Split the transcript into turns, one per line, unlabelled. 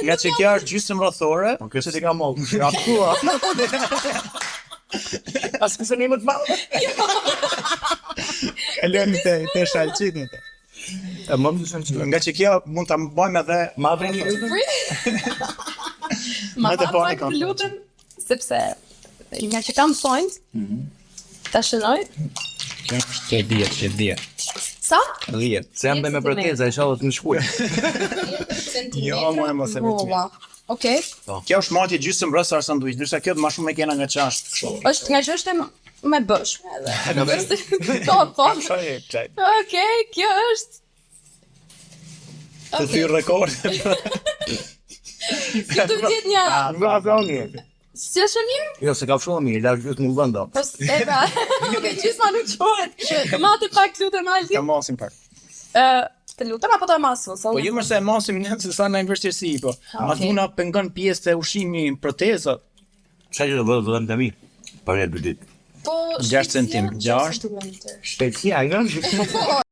Nga që kjo është gjysmë rrothore,
Që ti ka mollë.
as kësë një më të malë.
Kaloni te shalqitin. Më më dushën që
Nga që kjo mund ta bëjmë edhe
ma vrini
Ma
të pari
pak lutem, sepse nga që kam point, ta shënoj.
Kjo është e dhjetë.
Sa?
10.
Se jam dhe me proteza e shallet në shkuj.
Jo, mua mos e vetë.
Ua. Okej.
Kjo është mati gjysmë rrosar sanduiç, ndërsa kjo më shumë e kena nga çast kështu.
Është nga që është me bësh. Po.
Çaj.
Okej, kjo është.
Të thyrë rekord.
Kjo të vjet një.
Nga thoni.
Si është mirë?
Jo, se ka shumë mirë, la gjithë më vëndo.
Po, e pra, gjysma nuk qohet. Mate pak lutem Alti.
Ka mosin pak.
Të lutem apo të masun?
Po ju më se mosim në se sa në vështirësi, po. Ma dhuna pengon pjesë të ushqimi protezat.
Qa që do vëllëm të mi? Për e 2 ditë.
Po,
6 centim, 6.
Shpejtësia, jo?